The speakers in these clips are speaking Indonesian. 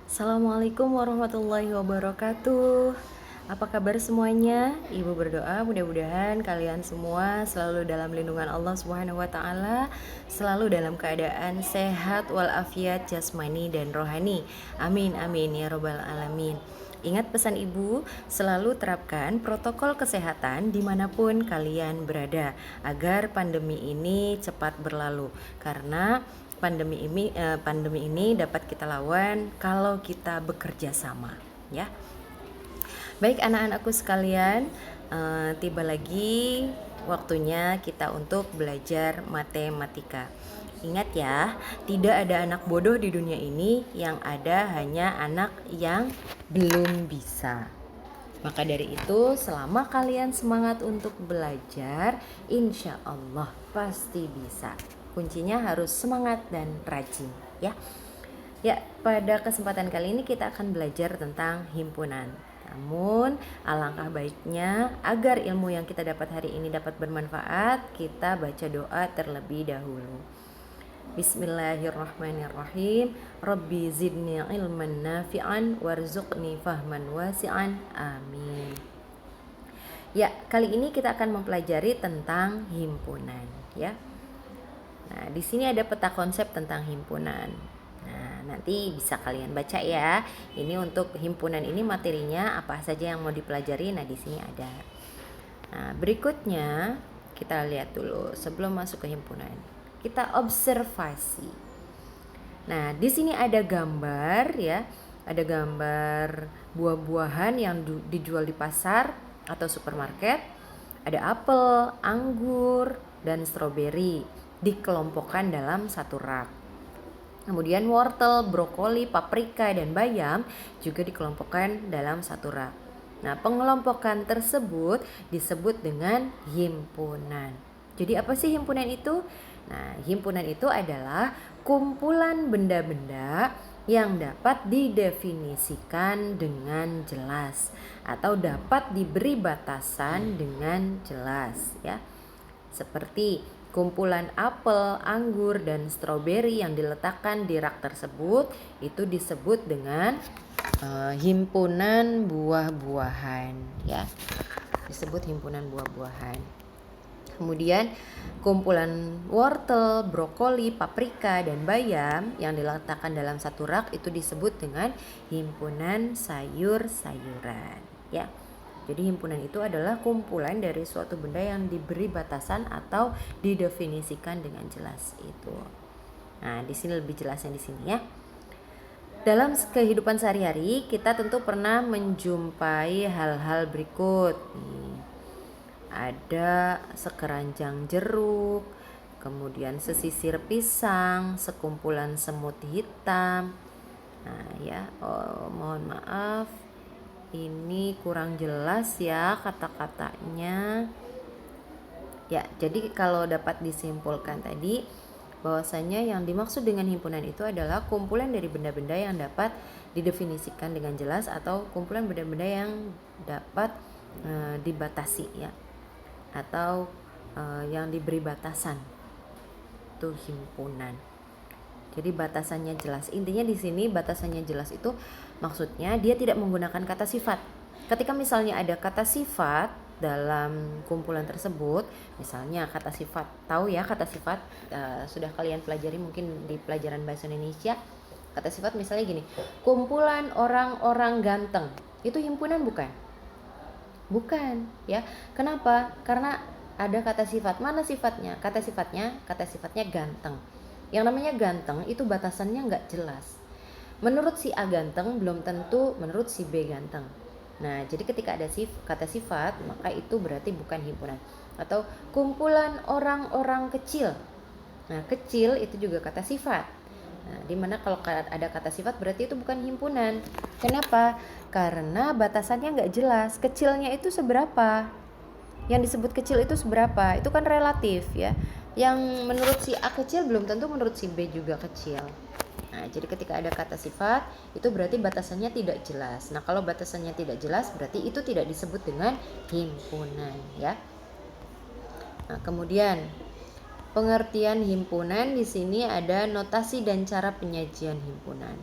Assalamualaikum warahmatullahi wabarakatuh. Apa kabar semuanya? Ibu berdoa mudah-mudahan kalian semua selalu dalam lindungan Allah Subhanahu wa taala, selalu dalam keadaan sehat walafiat jasmani dan rohani. Amin amin ya robbal alamin. Ingat pesan ibu, selalu terapkan protokol kesehatan dimanapun kalian berada agar pandemi ini cepat berlalu. Karena pandemi ini dapat kita lawan kalau kita bekerja sama, ya. Baik anak-anakku sekalian, tiba lagi waktunya kita untuk belajar matematika. Ingat ya, tidak ada anak bodoh di dunia ini, yang ada hanya anak yang belum bisa. Maka dari itu, selama kalian semangat untuk belajar, insya Allah pasti bisa. Kuncinya harus semangat dan rajin, ya. Ya, pada kesempatan kali ini kita akan belajar tentang himpunan. Namun, alangkah baiknya agar ilmu yang kita dapat hari ini dapat bermanfaat, kita baca doa terlebih dahulu. Bismillahirrahmanirrahim. Rabbi zidni ilman nafi'an warzuqni fahman wasi'an. Amin. Ya, kali ini kita akan mempelajari tentang himpunan, ya. Nah, di sini ada peta konsep tentang himpunan. Nah, nanti bisa kalian baca ya. Ini untuk himpunan ini materinya apa saja yang mau dipelajari. Nah, di sini ada. Nah, berikutnya kita lihat dulu sebelum masuk ke himpunan. Kita observasi. Nah, di sini ada gambar ya. Ada gambar buah-buahan yang dijual di pasar atau supermarket. Ada apel, anggur, dan stroberi dikelompokkan dalam satu rak. Kemudian wortel, brokoli, paprika, dan bayam juga dikelompokkan dalam satu rak. Nah, pengelompokan tersebut disebut dengan himpunan. Jadi apa sih himpunan itu? Nah, himpunan itu adalah kumpulan benda-benda yang dapat didefinisikan dengan jelas atau dapat diberi batasan dengan jelas, ya. Seperti kumpulan apel, anggur, dan stroberi yang diletakkan di rak tersebut itu disebut dengan himpunan buah-buahan, ya. Disebut himpunan buah-buahan. Kemudian kumpulan wortel, brokoli, paprika, dan bayam yang diletakkan dalam satu rak itu disebut dengan himpunan sayur-sayuran, ya. Jadi himpunan itu adalah kumpulan dari suatu benda yang diberi batasan atau didefinisikan dengan jelas itu. Nah, di sini lebih jelasnya di sini ya. Dalam kehidupan sehari-hari kita tentu pernah menjumpai hal-hal berikut. Ada sekeranjang jeruk, kemudian sesisir pisang, sekumpulan semut hitam. Nah, ya, mohon maaf. Ini kurang jelas ya kata-katanya. Ya, jadi kalau dapat disimpulkan tadi bahwasanya yang dimaksud dengan himpunan itu adalah kumpulan dari benda-benda yang dapat didefinisikan dengan jelas atau kumpulan benda-benda yang dapat dibatasi ya, atau yang diberi batasan. Itu himpunan. Jadi batasannya jelas. Intinya di sini batasannya jelas itu maksudnya dia tidak menggunakan kata sifat. Ketika misalnya ada kata sifat dalam kumpulan tersebut, misalnya kata sifat, tahu ya kata sifat, sudah kalian pelajari mungkin di pelajaran bahasa Indonesia. Kata sifat misalnya gini, kumpulan orang-orang ganteng. Itu himpunan bukan? Bukan, ya. Kenapa? Karena ada kata sifat. Mana sifatnya? Kata sifatnya ganteng. Yang namanya ganteng itu batasannya nggak jelas. Menurut si A ganteng belum tentu menurut si B ganteng. Nah, jadi ketika ada kata sifat, maka itu berarti bukan himpunan. Atau kumpulan orang-orang kecil. Nah, kecil itu juga kata sifat. Nah, dimana kalau ada kata sifat berarti itu bukan himpunan. Kenapa? Karena batasannya nggak jelas. Kecilnya itu seberapa? Yang disebut kecil itu seberapa? Itu kan relatif ya. Yang menurut si A kecil belum tentu menurut si B juga kecil. Nah, jadi ketika ada kata sifat itu berarti batasannya tidak jelas. Nah, kalau batasannya tidak jelas berarti itu tidak disebut dengan himpunan ya. Nah, kemudian pengertian himpunan di sini ada notasi dan cara penyajian himpunan.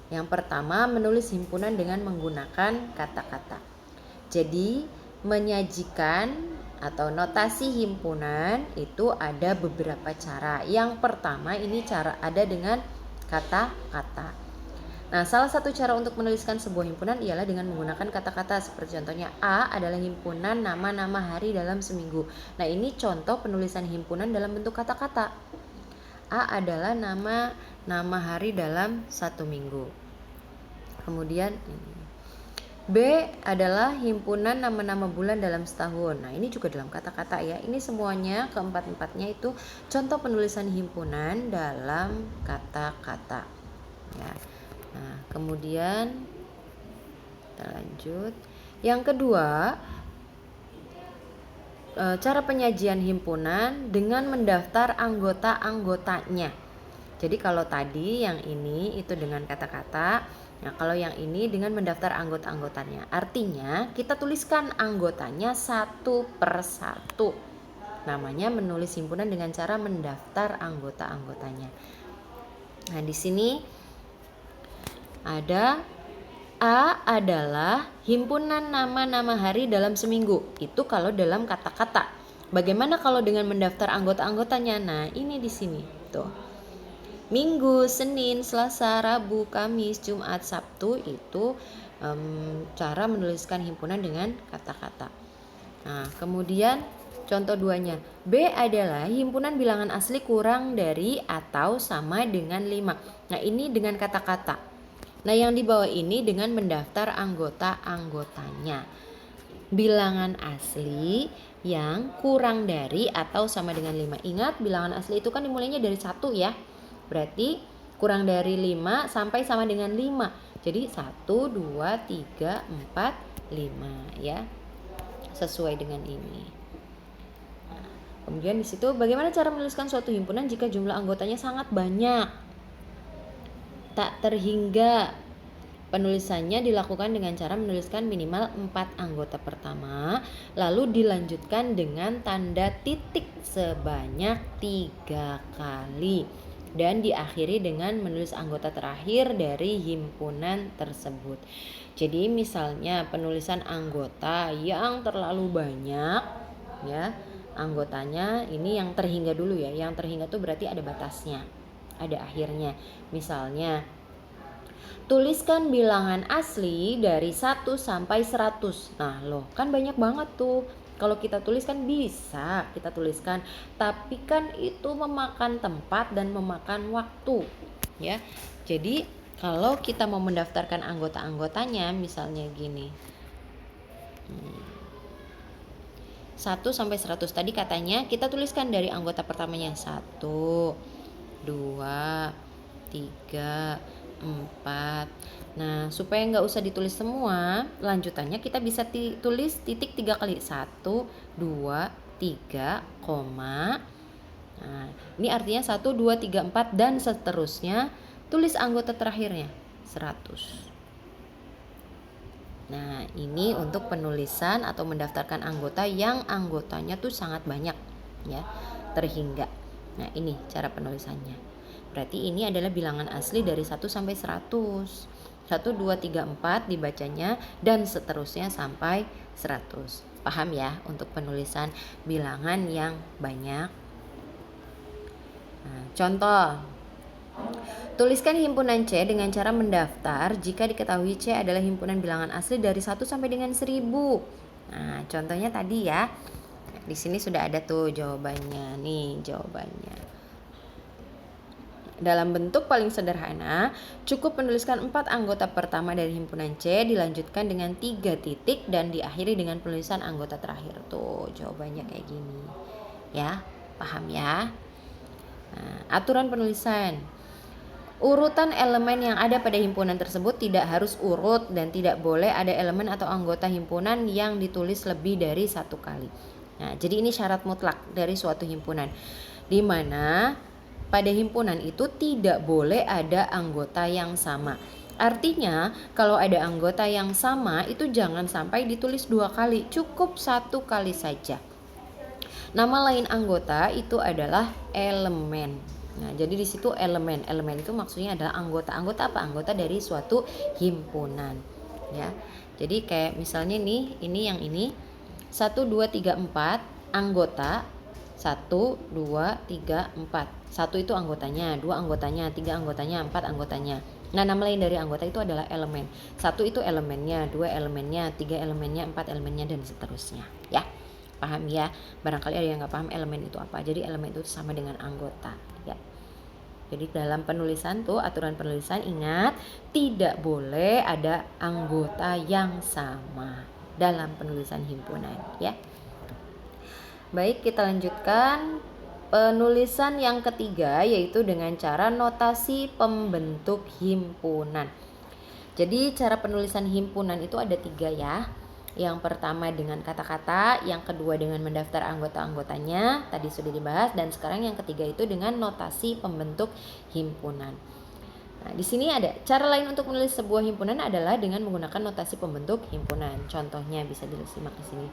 Yang pertama, menulis himpunan dengan menggunakan kata-kata. Jadi, menyajikan atau notasi himpunan itu ada beberapa cara. Yang pertama ini cara ada dengan kata-kata. Nah, salah satu cara untuk menuliskan sebuah himpunan ialah dengan menggunakan kata-kata. Seperti contohnya, A adalah himpunan nama-nama hari dalam seminggu. Nah, ini contoh penulisan himpunan dalam bentuk kata-kata. A adalah nama hari dalam satu minggu. Kemudian B adalah himpunan nama-nama bulan dalam setahun. Nah, ini juga dalam kata-kata ya. Ini semuanya keempat-empatnya itu contoh penulisan himpunan dalam kata-kata. Ya. Nah, kemudian kita lanjut. Yang kedua, cara penyajian himpunan dengan mendaftar anggota-anggotanya. Jadi kalau tadi yang ini itu dengan kata-kata, nah kalau yang ini dengan mendaftar anggota-anggotanya. Artinya kita tuliskan anggotanya satu per satu. Namanya menulis himpunan dengan cara mendaftar anggota-anggotanya. Nah, di sini ada A adalah himpunan nama-nama hari dalam seminggu. Itu kalau dalam kata-kata. Bagaimana kalau dengan mendaftar anggota-anggotanya? Nah, ini di sini tuh. Minggu, Senin, Selasa, Rabu, Kamis, Jumat, Sabtu itu cara menuliskan himpunan dengan kata-kata. Nah, kemudian contoh duanya, B adalah himpunan bilangan asli kurang dari atau sama dengan 5. Nah, ini dengan kata-kata. Nah, yang di bawah ini dengan mendaftar anggota-anggotanya. Bilangan asli yang kurang dari atau sama dengan 5. Ingat, bilangan asli itu kan dimulainya dari 1 ya. Berarti kurang dari 5 sampai sama dengan 5. Jadi 1, 2, 3, 4, 5 ya. Sesuai dengan ini. Nah, kemudian di situ bagaimana cara menuliskan suatu himpunan jika jumlah anggotanya sangat banyak? Tak terhingga. Penulisannya dilakukan dengan cara menuliskan minimal 4 anggota pertama, lalu dilanjutkan dengan tanda titik sebanyak 3 kali dan diakhiri dengan menulis anggota terakhir dari himpunan tersebut. Jadi misalnya penulisan anggota yang terlalu banyak ya, anggotanya ini yang terhingga dulu ya. Yang terhingga tuh berarti ada batasnya, ada akhirnya. Misalnya tuliskan bilangan asli dari 1 sampai 100. Nah, loh, kan banyak banget tuh. Kalau kita tuliskan bisa kita tuliskan, tapi kan itu memakan tempat dan memakan waktu, ya. Jadi, kalau kita mau mendaftarkan anggota-anggotanya misalnya gini. 1 sampai 100 tadi katanya kita tuliskan dari anggota pertamanya 1, 2, 3, 4. Nah, supaya nggak usah ditulis semua, lanjutannya kita bisa tulis titik 3 kali. 1, 2, 3, koma. Nah, ini artinya 1, 2, 3, 4 dan seterusnya. Tulis anggota terakhirnya 100. Nah, ini untuk penulisan atau mendaftarkan anggota yang anggotanya tuh sangat banyak ya, terhingga. Nah, ini cara penulisannya. Berarti ini adalah bilangan asli dari 1 sampai 100. 1, 2, 3, 4 dibacanya dan seterusnya sampai 100. Paham ya untuk penulisan bilangan yang banyak? Nah, contoh. Tuliskan himpunan C dengan cara mendaftar jika diketahui C adalah himpunan bilangan asli dari 1 sampai dengan 1000. Nah, contohnya tadi ya. Di sini sudah ada tuh jawabannya. Nih jawabannya. Dalam bentuk paling sederhana, cukup menuliskan 4 anggota pertama dari himpunan C, dilanjutkan dengan 3 titik dan diakhiri dengan penulisan anggota terakhir. Tuh, jawabannya kayak gini. Ya, paham ya? Nah, aturan penulisan. Urutan elemen yang ada pada himpunan tersebut tidak harus urut dan tidak boleh ada elemen atau anggota himpunan yang ditulis lebih dari 1 kali. Nah, jadi ini syarat mutlak dari suatu himpunan, di mana pada himpunan itu tidak boleh ada anggota yang sama. Artinya, kalau ada anggota yang sama itu jangan sampai ditulis 2 kali, cukup 1 kali saja. Nama lain anggota itu adalah elemen. Nah, jadi di situ elemen. Elemen itu maksudnya adalah anggota. Anggota apa? Anggota dari suatu himpunan. Ya. Jadi kayak misalnya nih, ini yang ini 1 2 3 4 anggota 1 2 3 4. 1 itu anggotanya, 2 anggotanya, 3 anggotanya, 4 anggotanya. Nah, nama lain dari anggota itu adalah elemen. 1 itu elemennya, 2 elemennya, 3 elemennya, 4 elemennya, dan seterusnya. Ya, paham ya? Barangkali ada yang nggak paham elemen itu apa. Jadi elemen itu sama dengan anggota. Ya. Jadi dalam penulisan tuh, aturan penulisan, ingat tidak boleh ada anggota yang sama dalam penulisan himpunan. Ya. Baik, kita lanjutkan. Penulisan yang ketiga yaitu dengan cara notasi pembentuk himpunan. Jadi cara penulisan himpunan itu ada 3 ya. Yang pertama dengan kata-kata, yang kedua dengan mendaftar anggota-anggotanya, tadi sudah dibahas, dan sekarang yang ketiga itu dengan notasi pembentuk himpunan. Nah, di sini ada cara lain untuk menulis sebuah himpunan adalah dengan menggunakan notasi pembentuk himpunan. Contohnya bisa disimak di sini.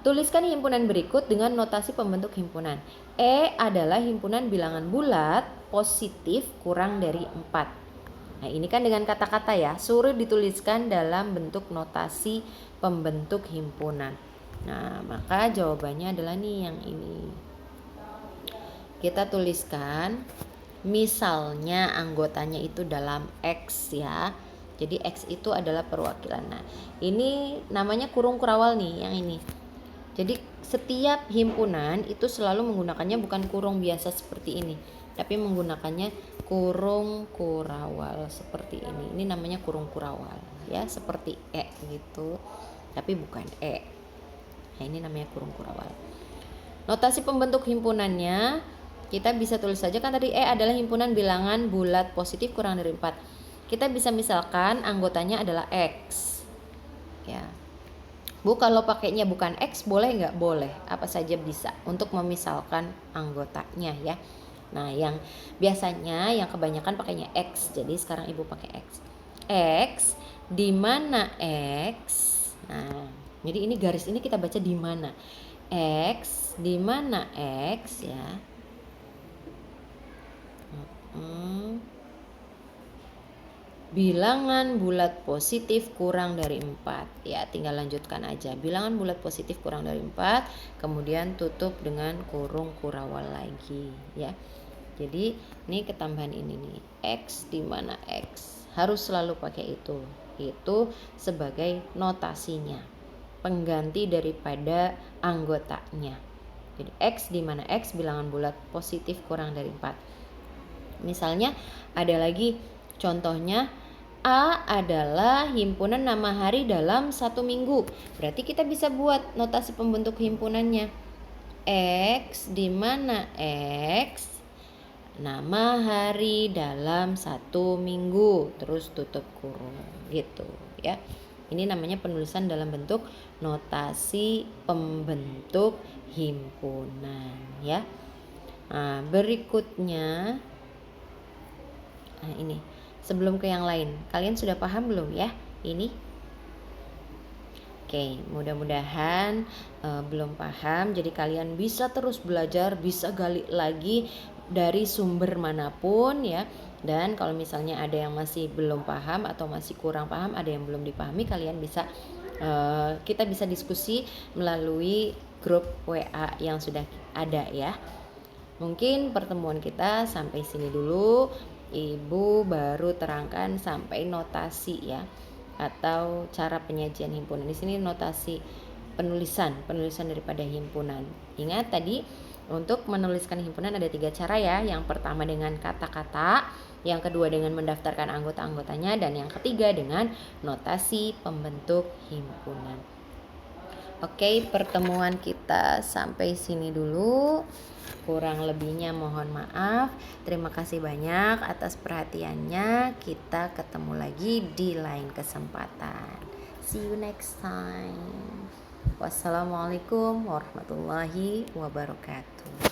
Tuliskan himpunan berikut dengan notasi pembentuk himpunan. E adalah himpunan bilangan bulat positif kurang dari 4. Nah, ini kan dengan kata-kata ya, suruh dituliskan dalam bentuk notasi pembentuk himpunan. Nah, maka jawabannya adalah nih yang ini. Kita tuliskan misalnya anggotanya itu dalam X ya. Jadi X itu adalah perwakilan. Nah, ini namanya kurung kurawal nih yang ini. Jadi setiap himpunan itu selalu menggunakannya bukan kurung biasa seperti ini, tapi menggunakannya kurung kurawal seperti ini. Ini namanya kurung kurawal ya, seperti E gitu, tapi bukan E. Nah, ini namanya kurung kurawal. Notasi pembentuk himpunannya kita bisa tulis saja, kan tadi E adalah himpunan bilangan bulat positif kurang dari 4. Kita bisa misalkan anggotanya adalah X. Ya. Bu, kalau pakainya bukan X boleh nggak? Boleh, apa saja bisa untuk memisalkan anggotanya ya. Nah, yang biasanya yang kebanyakan pakainya X, jadi sekarang ibu pakai X. X di mana X? Nah, jadi ini garis ini kita baca di mana? X di mana X ya? Bilangan bulat positif kurang dari 4. Ya, tinggal lanjutkan aja. Bilangan bulat positif kurang dari 4, kemudian tutup dengan kurung kurawal lagi ya. Jadi, ini ketambahan ini nih. X di mana X? Harus selalu pakai itu. Itu sebagai notasinya. Pengganti daripada anggotanya. Jadi, X di mana X, bilangan bulat positif kurang dari 4. Misalnya ada lagi contohnya, A adalah himpunan nama hari dalam 1 minggu. Berarti kita bisa buat notasi pembentuk himpunannya. X di mana X? Nama hari dalam 1 minggu. Terus tutup kurung gitu ya. Ini namanya penulisan dalam bentuk notasi pembentuk himpunan ya. Nah, berikutnya ini. Sebelum ke yang lain, kalian sudah paham belum ya ini? Oke, mudah-mudahan belum paham. Jadi kalian bisa terus belajar, bisa gali lagi dari sumber manapun ya. Dan kalau misalnya ada yang masih belum paham atau masih kurang paham, ada yang belum dipahami, kalian bisa kita bisa diskusi melalui grup WA yang sudah ada ya. Mungkin pertemuan kita sampai sini dulu. Ibu baru terangkan sampai notasi ya, atau cara penyajian himpunan. Di sini notasi penulisan daripada himpunan. Ingat tadi untuk menuliskan himpunan ada 3 cara ya. Yang pertama dengan kata-kata, yang kedua dengan mendaftarkan anggota-anggotanya, dan yang ketiga dengan notasi pembentuk himpunan. Oke, pertemuan kita sampai sini dulu. Kurang lebihnya mohon maaf. Terima kasih banyak atas perhatiannya. Kita ketemu lagi di lain kesempatan. See you next time. Wassalamualaikum warahmatullahi wabarakatuh.